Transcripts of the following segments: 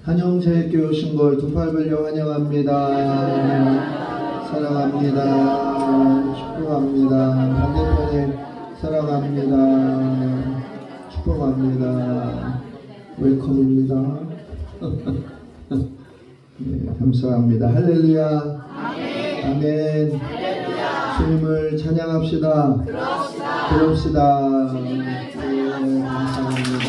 한영제일교회 오신 걸 두 팔 벌려 환영합니다. 사랑합니다. 축복합니다. 반대편에 사랑합니다. 축복합니다. 웰컴입니다. 네, 감사합니다. 할렐루야. 아멘. 주님을 찬양합시다. 그럽시다. 네, 감사합니다.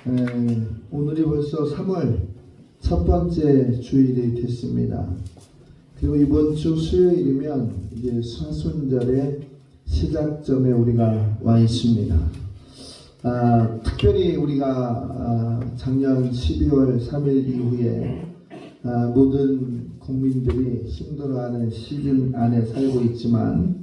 네, 오늘이 벌써 3월 첫 번째 주일이 됐습니다. 그리고 이번 주 수요일이면 이제 사순절의 시작점에 우리가 와 있습니다. 특별히 우리가 작년 12월 3일 이후에 모든 국민들이 힘들어하는 시즌 안에 살고 있지만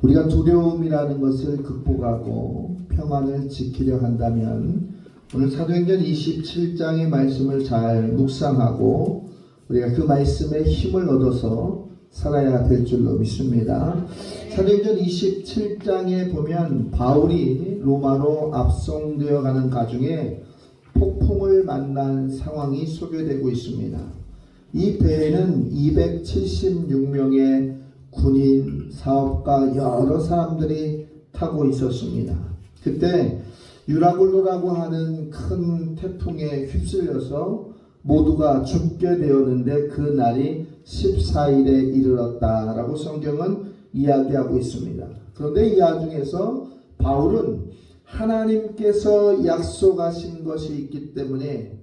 우리가 두려움이라는 것을 극복하고 평안을 지키려 한다면 오늘 사도행전 27장의 말씀을 잘 묵상하고 우리가 그 말씀에 힘을 얻어서 살아야 될 줄로 믿습니다. 사도행전 27장에 보면 바울이 로마로 압송되어 가는 가중에 폭풍을 만난 상황이 소개되고 있습니다. 이 배에는 276명의 군인, 사업가 여러 사람들이 타고 있었습니다. 그때 유라굴로라고 하는 큰 태풍에 휩쓸려서 모두가 죽게 되었는데 그 날이 14일에 이르렀다라고 성경은 이야기하고 있습니다. 그런데 이 와중에서 바울은 하나님께서 약속하신 것이 있기 때문에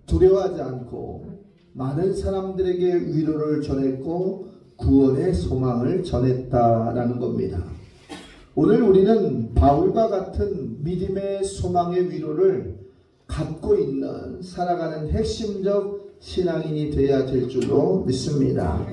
두려워하지 않고 많은 사람들에게 위로를 전했고 구원의 소망을 전했다라는 겁니다. 오늘 우리는 바울과 같은 믿음의 소망의 위로를 갖고 있는 살아가는 핵심적 신앙인이 되어야 될 줄로 믿습니다.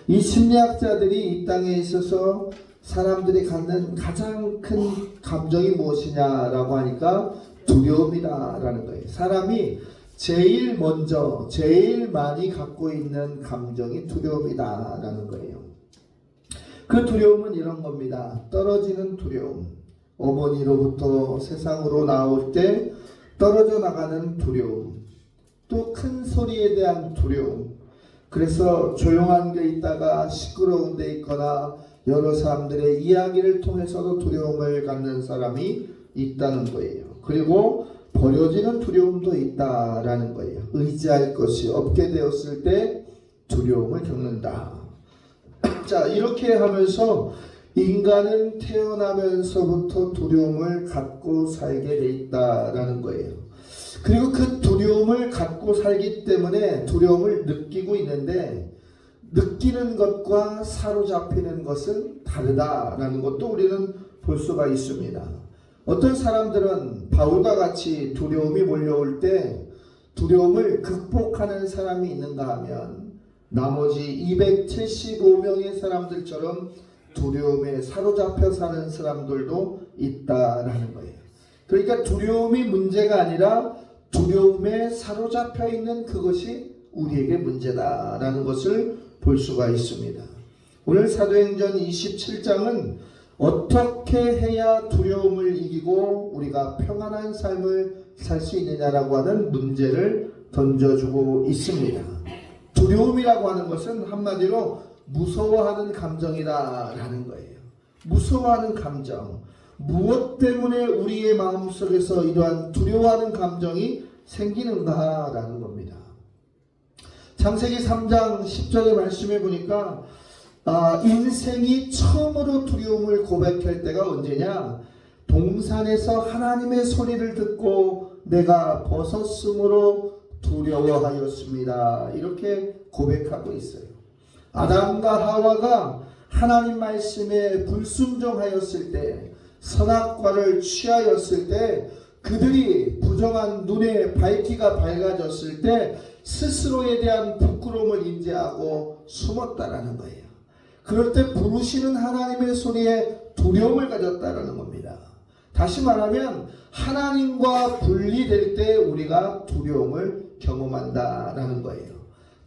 이 심리학자들이 이 땅에 있어서 사람들이 갖는 가장 큰 감정이 무엇이냐라고 하니까 두려움이다라는 거예요. 사람이 제일 먼저 제일 많이 갖고 있는 감정이 두려움이다라는 거예요. 그 두려움은 이런 겁니다. 떨어지는 두려움, 어머니로부터 세상으로 나올 때 떨어져 나가는 두려움, 또 큰 소리에 대한 두려움, 그래서 조용한 데 있다가 시끄러운 데 있거나 여러 사람들의 이야기를 통해서도 두려움을 갖는 사람이 있다는 거예요. 그리고 버려지는 두려움도 있다라는 거예요. 의지할 것이 없게 되었을 때 두려움을 겪는다. 자, 이렇게 하면서 인간은 태어나면서부터 두려움을 갖고 살게 돼 있다라는 거예요. 그리고 그 두려움을 갖고 살기 때문에 두려움을 느끼고 있는데 느끼는 것과 사로잡히는 것은 다르다라는 것도 우리는 볼 수가 있습니다. 어떤 사람들은 바울과 같이 두려움이 몰려올 때 두려움을 극복하는 사람이 있는가 하면 나머지 275명의 사람들처럼 두려움에 사로잡혀 사는 사람들도 있다라는 거예요. 그러니까 두려움이 문제가 아니라 두려움에 사로잡혀 있는 그것이 우리에게 문제다라는 것을 볼 수가 있습니다. 오늘 사도행전 27장은 어떻게 해야 두려움을 이기고 우리가 평안한 삶을 살 수 있느냐라고 하는 문제를 던져주고 있습니다. 두려움이라고 하는 것은 한마디로 무서워하는 감정이다라는 거예요. 무서워하는 감정. 무엇 때문에 우리의 마음속에서 이러한 두려워하는 감정이 생기는가라는 겁니다. 창세기 3장 10절의 말씀에 보니까 인생이 처음으로 두려움을 고백할 때가 언제냐? 동산에서 하나님의 소리를 듣고 내가 벗었으므로 두려워하였습니다. 이렇게 고백하고 있어요. 아담과 하와가 하나님 말씀에 불순종하였을 때, 선악과를 취하였을 때, 그들이 부정한 눈에 밝기가 밝아졌을 때 스스로에 대한 부끄러움을 인지하고 숨었다라는 거예요. 그럴 때 부르시는 하나님의 소리에 두려움을 가졌다라는 겁니다. 다시 말하면 하나님과 분리될 때 우리가 두려움을 경험한다라는 거예요.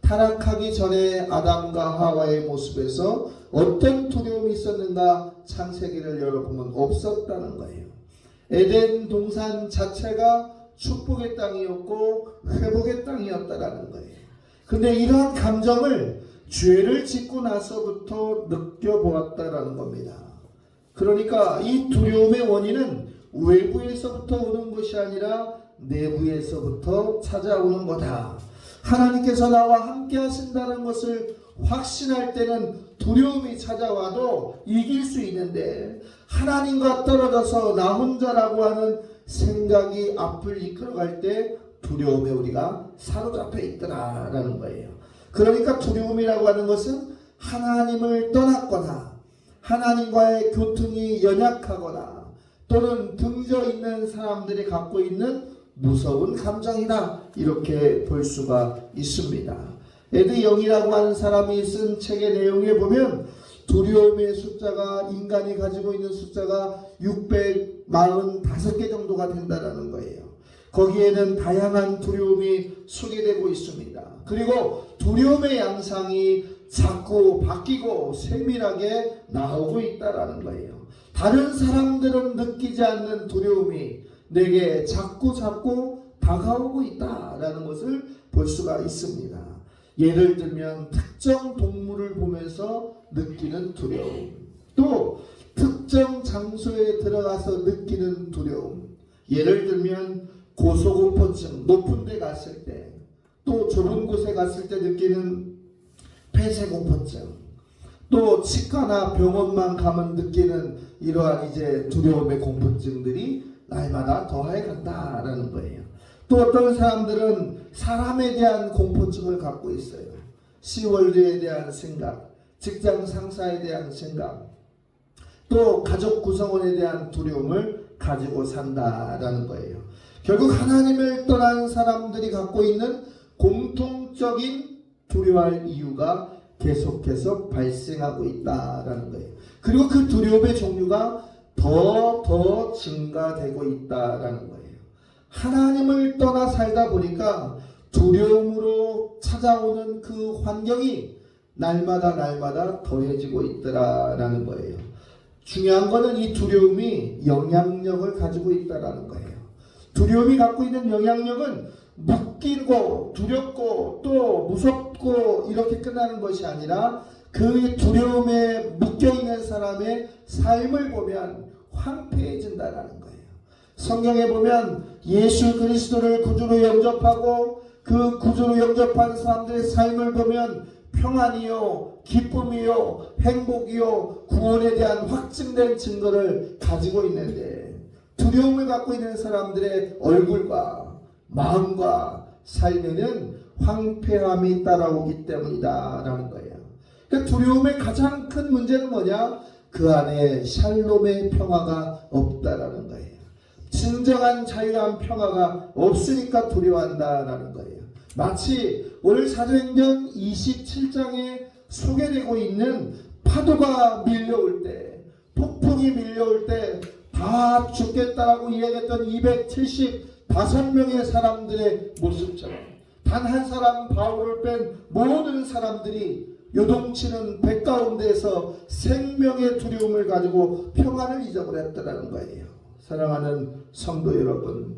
타락하기 전에 아담과 하와의 모습에서 어떤 두려움이 있었는가? 창세기를 열어보면 없었다는 거예요. 에덴 동산 자체가 축복의 땅이었고 회복의 땅이었다라는 거예요. 근데 이러한 감정을 죄를 짓고 나서부터 느껴보았다라는 겁니다. 그러니까 이 두려움의 원인은 외부에서부터 오는 것이 아니라 내부에서부터 찾아오는 거다. 하나님께서 나와 함께 하신다는 것을 확신할 때는 두려움이 찾아와도 이길 수 있는데, 하나님과 떨어져서 나 혼자라고 하는 생각이 앞을 이끌어갈 때 두려움에 우리가 사로잡혀 있더라라는 거예요. 그러니까 두려움이라고 하는 것은 하나님을 떠났거나 하나님과의 교통이 연약하거나 또는 등져 있는 사람들이 갖고 있는 무서운 감정이다, 이렇게 볼 수가 있습니다. 에드 영이라고 하는 사람이 쓴 책의 내용에 보면 두려움의 숫자가, 인간이 가지고 있는 숫자가 645개 정도가 된다는 거예요. 거기에는 다양한 두려움이 소개되고 있습니다. 그리고 두려움의 양상이 자꾸 바뀌고 세밀하게 나오고 있다는 거예요. 다른 사람들은 느끼지 않는 두려움이 내게 자꾸 다가오고 있다라는 것을 볼 수가 있습니다. 예를 들면 특정 동물을 보면서 느끼는 두려움, 또 특정 장소에 들어가서 느끼는 두려움, 예를 들면 고소공포증, 높은 데 갔을 때, 또 좁은 곳에 갔을 때 느끼는 폐쇄공포증, 또 치과나 병원만 가면 느끼는 이러한 이제 두려움의 공포증들이 날마다 더해 간다라는 거예요. 또 어떤 사람들은 사람에 대한 공포증을 갖고 있어요. 시월드에 대한 생각, 직장 상사에 대한 생각, 또 가족 구성원에 대한 두려움을 가지고 산다라는 거예요. 결국 하나님을 떠난 사람들이 갖고 있는 공통적인 두려워할 이유가 계속해서 발생하고 있다라는 거예요. 그리고 그 두려움의 종류가 더 증가되고 있다라는 거예요. 하나님을 떠나 살다 보니까 두려움으로 찾아오는 그 환경이 날마다 더해지고 있더라라는 거예요. 중요한 것은 이 두려움이 영향력을 가지고 있다라는 거예요. 두려움이 갖고 있는 영향력은 묶이고 두렵고 또 무섭고 이렇게 끝나는 것이 아니라 그 두려움에 묶여있는 사람의 삶을 보면 황폐해진다는 거예요. 성경에 보면 예수 그리스도를 구주로 영접하고 그 구주로 영접한 사람들의 삶을 보면 평안이요, 기쁨이요, 행복이요, 구원에 대한 확증된 증거를 가지고 있는데, 두려움을 갖고 있는 사람들의 얼굴과 마음과 삶에는 황폐함이 따라오기 때문이다라는 거예요. 그러니까 두려움의 가장 큰 문제는 뭐냐? 그 안에 샬롬의 평화가 없다라는 거예요. 진정한 자유한 평화가 없으니까 두려워한다라는 거예요. 마치 오늘 사도행전 27장에 소개되고 있는 파도가 밀려올 때, 폭풍이 밀려올 때 다 죽겠다라고 이야기했던 275명의 사람들의 모습처럼 단 한 사람 바울을 뺀 모든 사람들이 요동치는 배 가운데서 생명의 두려움을 가지고 평안을 잊어버렸다는 거예요. 사랑하는 성도 여러분,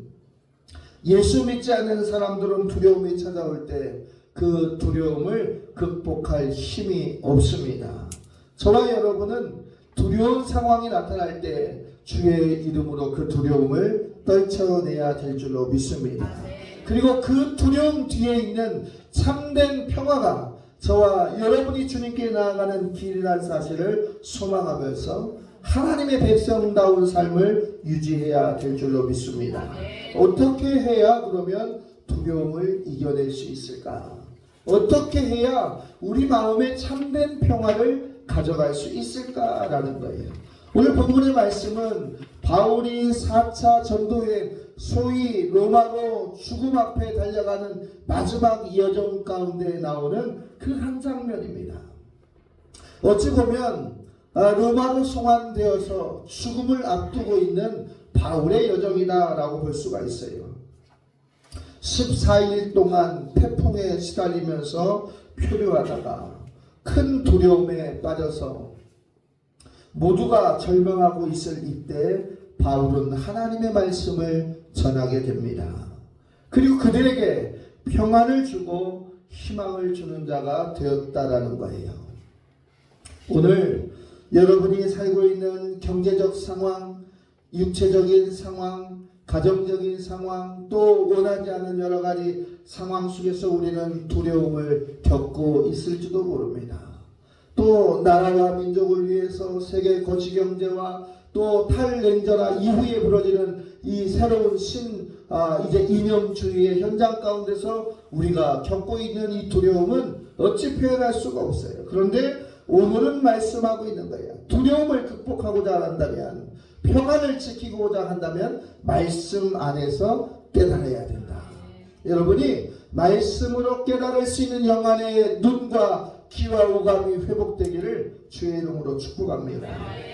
예수 믿지 않는 사람들은 두려움이 찾아올 때 그 두려움을 극복할 힘이 없습니다. 저와 여러분은 두려운 상황이 나타날 때 주의 이름으로 그 두려움을 떨쳐내야 될 줄로 믿습니다. 그리고 그 두려움 뒤에 있는 참된 평화가 저와 여러분이 주님께 나아가는 길이라는 사실을 소망하면서 하나님의 백성다운 삶을 유지해야 될 줄로 믿습니다. 어떻게 해야 그러면 두려움을 이겨낼 수 있을까? 어떻게 해야 우리 마음에 참된 평화를 가져갈 수 있을까라는 거예요. 오늘 본문의 말씀은 바울이 4차 전도여행, 소위 로마로 죽음 앞에 달려가는 마지막 여정 가운데 나오는 그 한 장면입니다. 어찌 보면 로마로 송환되어서 죽음을 앞두고 있는 바울의 여정이다라고 볼 수가 있어요. 14일 동안 태풍에 시달리면서 표류하다가 큰 두려움에 빠져서 모두가 절망하고 있을 이때 바울은 하나님의 말씀을 전하게 됩니다. 그리고 그들에게 평안을 주고 희망을 주는 자가 되었다라는 거예요. 오늘 여러분이 살고 있는 경제적 상황, 육체적인 상황, 가정적인 상황, 또 원하지 않은 여러 가지 상황 속에서 우리는 두려움을 겪고 있을지도 모릅니다. 또 나라와 민족을 위해서 세계 거시경제와 또 탈냉전화 이후에 벌어지는 이 새로운 이제 이념주의의 현장 가운데서 우리가 겪고 있는 이 두려움은 어찌 표현할 수가 없어요. 그런데 오늘은 말씀하고 있는 거예요. 두려움을 극복하고자 한다면, 평안을 지키고자 한다면 말씀 안에서 깨달아야 된다. 여러분이 말씀으로 깨달을 수 있는 영안의 눈과 귀와 오감이 회복되기를 주의 이름으로 축복합니다.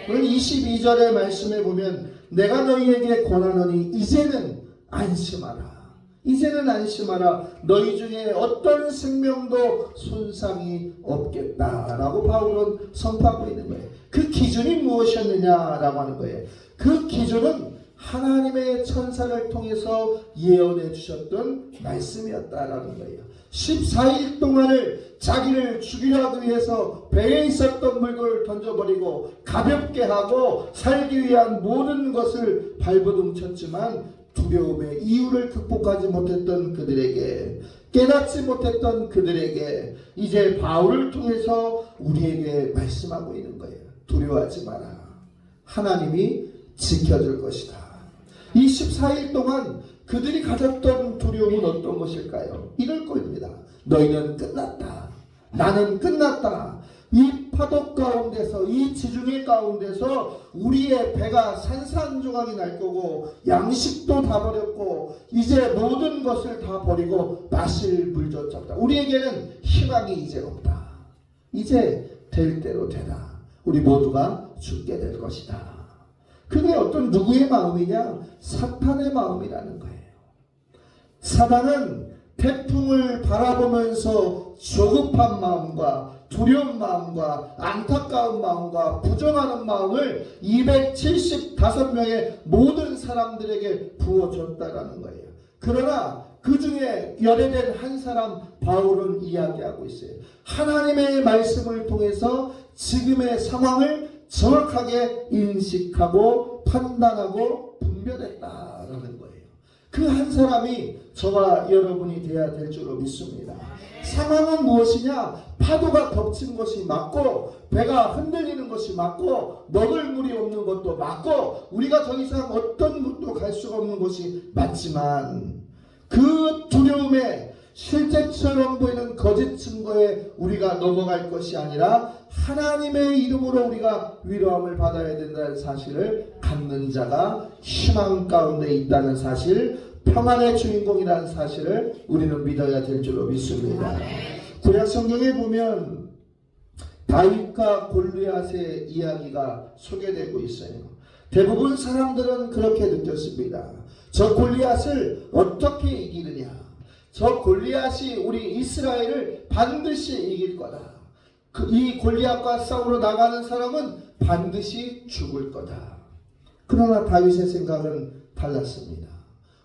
오늘 22절의 말씀에 보면 내가 너희에게 권하노니 이제는 안심하라. 이제는 안심하라. 너희 중에 어떤 생명도 손상이 없겠다라고 바울은 선포하고 있는 거예요. 그 기준이 무엇이었느냐라고 하는 거예요. 그 기준은 하나님의 천사를 통해서 예언해 주셨던 말씀이었다라는 거예요. 14일 동안을 자기를 죽이려 하기 위해서 배에 있었던 물건을 던져버리고 가볍게 하고 살기 위한 모든 것을 발버둥 쳤지만 두려움의 이유를 극복하지 못했던 그들에게, 깨닫지 못했던 그들에게 이제 바울을 통해서 우리에게 말씀하고 있는 거예요. 두려워하지 마라. 하나님이 지켜줄 것이다. 이 14일 동안 그들이 가졌던 두려움은 어떤 것일까요? 이럴 겁니다. 너희는 끝났다. 나는 끝났다. 이 파도 가운데서, 이 지중해 가운데서 우리의 배가 산산조각이 날 거고 양식도 다 버렸고 이제 모든 것을 다 버리고 마실 물조차 없다. 우리에게는 희망이 이제 없다. 이제 될 대로 되라. 우리 모두가 죽게 될 것이다. 그게 어떤 누구의 마음이냐? 사탄의 마음이라는 거예요. 사탄은 태풍을 바라보면서 조급한 마음과 두려운 마음과 안타까운 마음과 부정하는 마음을 275명의 모든 사람들에게 부어줬다라는 거예요. 그러나 그 중에 열애된 한 사람 바울은 이야기하고 있어요. 하나님의 말씀을 통해서 지금의 상황을 정확하게 인식하고 판단하고 분별했다라는 거예요. 그 한 사람이 저와 여러분이 되어야 될 줄로 믿습니다. 상황은 무엇이냐? 파도가 덮친 것이 맞고 배가 흔들리는 것이 맞고 먹을 물이 없는 것도 맞고 우리가 더 이상 어떤 곳도 갈 수가 없는 것이 맞지만 그 두려움에 실제처럼 보이는 거짓 증거에 우리가 넘어갈 것이 아니라 하나님의 이름으로 우리가 위로함을 받아야 된다는 사실을 갖는 자가 희망 가운데 있다는 사실, 평안의 주인공이라는 사실을 우리는 믿어야 될 줄로 믿습니다. 구약 성경에 보면 다윗과 골리앗의 이야기가 소개되고 있어요. 대부분 사람들은 그렇게 느꼈습니다. 저 골리앗을 어떻게 이기느냐? 저 골리앗이 우리 이스라엘을 반드시 이길 거다. 이 골리앗과 싸우러 나가는 사람은 반드시 죽을 거다. 그러나 다윗의 생각은 달랐습니다.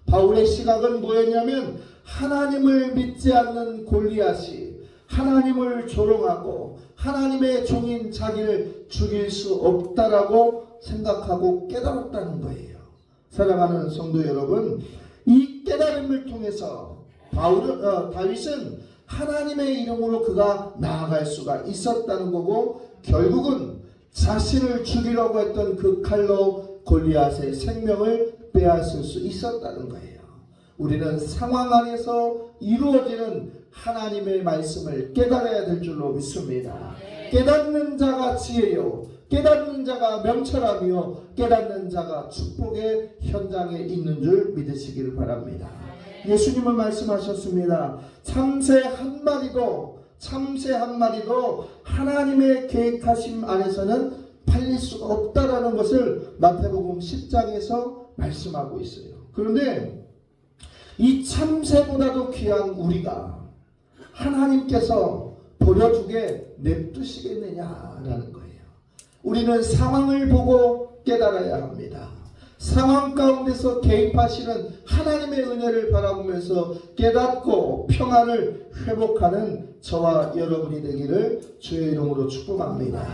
바울의 시각은 뭐였냐면 하나님을 믿지 않는 골리앗이 하나님을 조롱하고 하나님의 종인 자기를 죽일 수 없다라고 생각하고 깨달았다는 거예요. 사랑하는 성도 여러분, 이 깨달음을 통해서 다윗은 하나님의 이름으로 그가 나아갈 수가 있었다는 거고 결국은 자신을 죽이려고 했던 그 칼로 골리앗의 생명을 빼앗을 수 있었다는 거예요. 우리는 상황 안에서 이루어지는 하나님의 말씀을 깨달아야 될 줄로 믿습니다. 깨닫는 자가 지혜요, 깨닫는 자가 명철하며 깨닫는 자가 축복의 현장에 있는 줄 믿으시길 바랍니다. 예수님은 말씀하셨습니다. 참새 한 마리도 하나님의 계획하심 안에서는 팔릴 수가 없다라는 것을 마태복음 10장에서 말씀하고 있어요. 그런데 이 참새보다도 귀한 우리가 하나님께서 버려두게 냅두시겠느냐라는 거예요. 우리는 상황을 보고 깨달아야 합니다. 상황 가운데서 개입하시는 하나님의 은혜를 바라보면서 깨닫고 평안을 회복하는 저와 여러분이 되기를 주의 이름으로 축복합니다.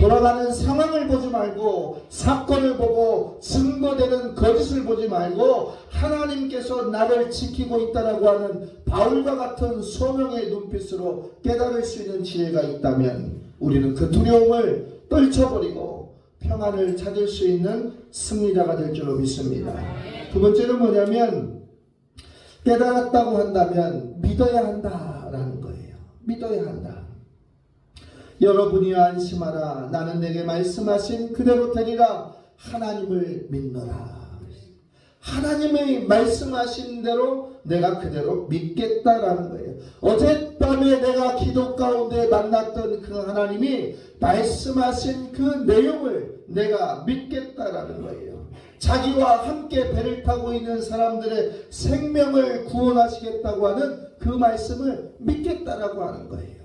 돌아가는 상황을 보지 말고 사건을 보고 증거되는 거짓을 보지 말고 하나님께서 나를 지키고 있다라고 하는 바울과 같은 소명의 눈빛으로 깨달을 수 있는 지혜가 있다면 우리는 그 두려움을 떨쳐버리고 평안을 찾을 수 있는 승리자가 될 줄로 믿습니다. 두 번째는 뭐냐면 깨달았다고 한다면 믿어야 한다라는 거예요. 믿어야 한다. 여러분이 안심하라. 나는 내게 말씀하신 그대로 되리라. 하나님을 믿노라. 하나님의 말씀하신 대로 내가 그대로 믿겠다라는 거예요. 어젯밤에 내가 기도 가운데 만났던 그 하나님이 말씀하신 그 내용을 내가 믿겠다라는 거예요. 자기와 함께 배를 타고 있는 사람들의 생명을 구원하시겠다고 하는 그 말씀을 믿겠다라고 하는 거예요.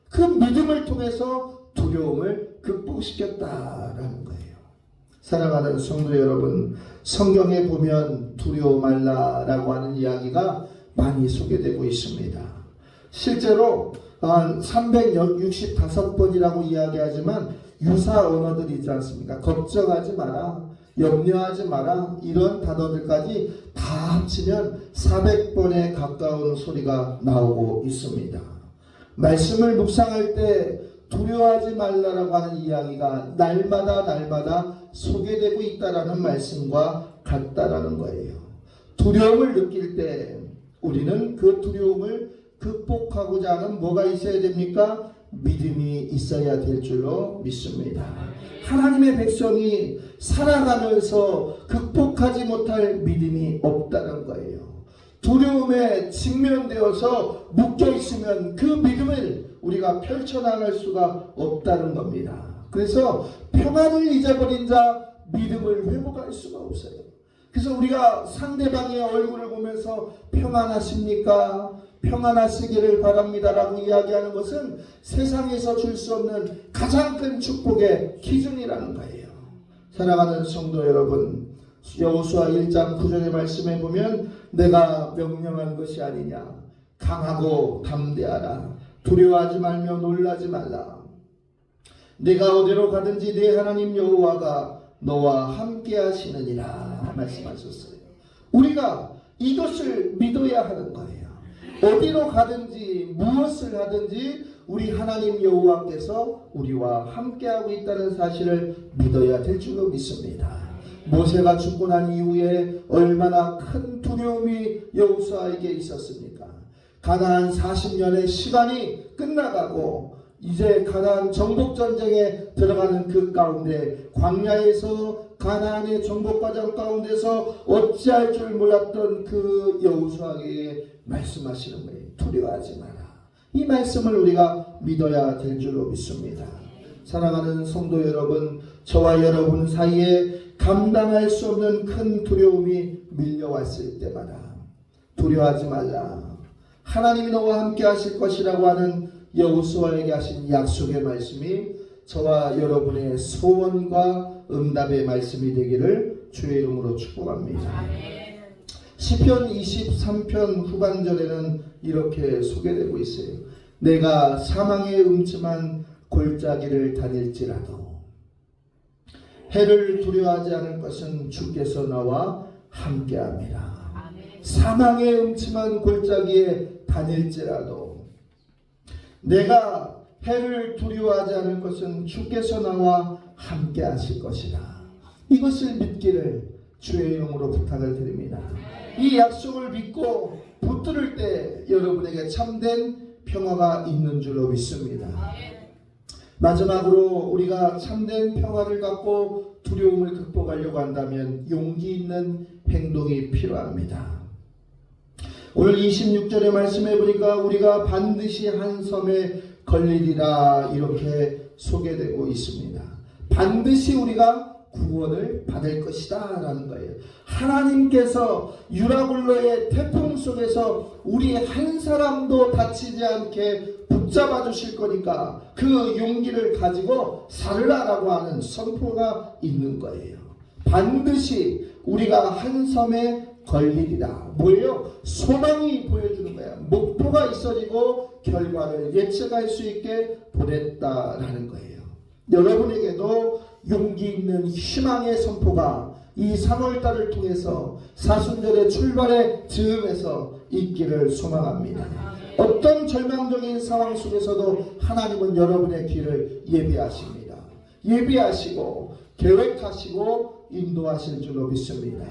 그 믿음을 통해서 두려움을 극복시켰다라는 거예요. 사랑하는 성도 여러분, 성경에 보면 두려워 말라라고 하는 이야기가 많이 소개되고 있습니다. 실제로 365번이라고 이야기하지만 유사 언어들이 있지 않습니까? 걱정하지 마라, 염려하지 마라, 이런 단어들까지 다 합치면 400번에 가까운 소리가 나오고 있습니다. 말씀을 묵상할 때 두려워하지 말라라고 하는 이야기가 날마다 소개되고 있다라는 말씀과 같다라는 거예요. 두려움을 느낄 때 우리는 그 두려움을 극복하고자 하는 뭐가 있어야 됩니까? 믿음이 있어야 될 줄로 믿습니다. 하나님의 백성이 살아가면서 극복하지 못할 믿음이 없다는 거예요. 두려움에 직면되어서 묶여있으면 그 믿음을 우리가 펼쳐나갈 수가 없다는 겁니다. 그래서 평안을 잊어버린 자 믿음을 회복할 수가 없어요. 그래서 우리가 상대방의 얼굴을 보면서 평안하십니까? 평안하시기를 바랍니다라고 이야기하는 것은 세상에서 줄 수 없는 가장 큰 축복의 기준이라는 거예요. 사랑하는 성도 여러분, 여호수아 1장 9절의 말씀에 보면 내가 명령한 것이 아니냐, 강하고 담대하라, 두려워하지 말며 놀라지 말라, 내가 어디로 가든지 내 하나님 여호와가 너와 함께 하시느니라 말씀하셨어요. 우리가 이것을 믿어야 하는 거예요. 어디로 가든지 무엇을 하든지 우리 하나님 여호와께서 우리와 함께하고 있다는 사실을 믿어야 될 줄로 믿습니다. 모세가 죽고 난 이후에 얼마나 큰 두려움이 여호수아에게 있었습니까? 가나안 40년의 시간이 끝나가고 이제 가나안 정복전쟁에 들어가는 그 가운데 광야에서 가나안의 정복과정 가운데서 어찌할 줄 몰랐던 그 여호수아에게 말씀하시는 거예요. 두려워하지 마라. 이 말씀을 우리가 믿어야 될 줄로 믿습니다. 사랑하는 성도 여러분, 저와 여러분 사이에 감당할 수 없는 큰 두려움이 밀려왔을 때마다 두려워하지 말라. 하나님이 너와 함께 하실 것이라고 하는 여호수아에게 하신 약속의 말씀이 저와 여러분의 소원과 응답의 말씀이 되기를 주의 이름으로 축복합니다. 시편 23편 후반절에는 이렇게 소개되고 있어요. 내가 사망의 음침한 골짜기를 다닐지라도 해를 두려워하지 않을 것은 주께서 나와 함께함이라. 사망의 음침한 골짜기에 다닐지라도 내가 해를 두려워하지 않을 것은 주께서 나와 함께 하실 것이다. 이것을 믿기를 주의 이름으로 부탁을 드립니다. 이 약속을 믿고 붙들을 때 여러분에게 참된 평화가 있는 줄로 믿습니다. 마지막으로 우리가 참된 평화를 갖고 두려움을 극복하려고 한다면 용기 있는 행동이 필요합니다. 오늘 26절의 말씀해 보니까 우리가 반드시 한 섬에 걸리리라 이렇게 소개되고 있습니다. 반드시 우리가 구원을 받을 것이다 라는 거예요. 하나님께서 유라굴로의 태풍 속에서 우리 한 사람도 다치지 않게 붙잡아 주실 거니까 그 용기를 가지고 살으라라고 하는 선포가 있는 거예요. 반드시 우리가 한 섬에 걸리리라. 뭐예요? 소망이 보여주는 거야. 목표가 있어지고 결과를 예측할 수 있게 보냈다라는 거예요. 여러분에게도 용기 있는 희망의 선포가 이 3월달을 통해서 사순절의 출발의 즈음에서 있기를 소망합니다. 어떤 절망적인 상황 속에서도 하나님은 여러분의 길을 예비하십니다. 예비하시고 계획하시고 인도하실 줄로 믿습니다.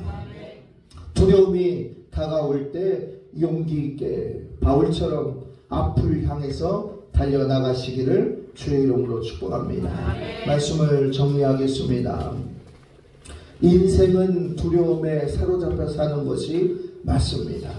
두려움이 다가올 때 용기 있게 바울처럼 앞을 향해서 달려나가시기를 주의 이름으로 축복합니다. 말씀을 정리하겠습니다. 인생은 두려움에 사로잡혀 사는 것이 맞습니다.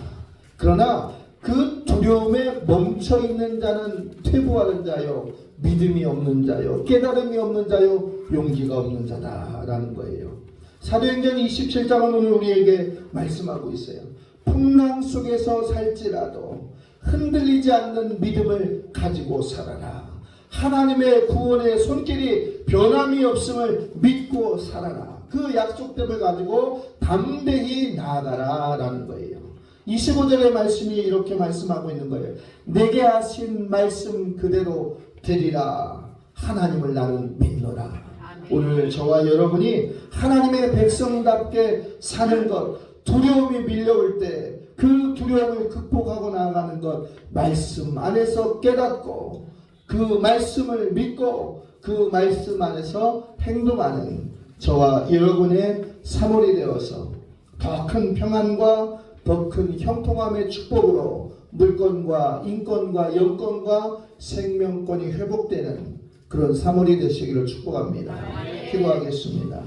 그러나 그 두려움에 멈춰있는 자는 퇴보하는 자요, 믿음이 없는 자요, 깨달음이 없는 자요, 용기가 없는 자다라는 거예요. 사도행전 27장은 오늘 우리에게 말씀하고 있어요. 풍랑 속에서 살지라도 흔들리지 않는 믿음을 가지고 살아라. 하나님의 구원의 손길이 변함이 없음을 믿고 살아라. 그 약속됨을 가지고 담대히 나아가라 라는 거예요. 25절의 말씀이 이렇게 말씀하고 있는 거예요. 내게 하신 말씀 그대로 되리라. 하나님을 나는 믿노라. 오늘 저와 여러분이 하나님의 백성답게 사는 것, 두려움이 밀려올 때 그 두려움을 극복하고 나아가는 것, 말씀 안에서 깨닫고 그 말씀을 믿고 그 말씀 안에서 행동하는 저와 여러분의 3월이 되어서 더 큰 평안과 더 큰 형통함의 축복으로 물권과 인권과 영권과 생명권이 회복되는 그런 3월이 되시기를 축복합니다. 기도하겠습니다.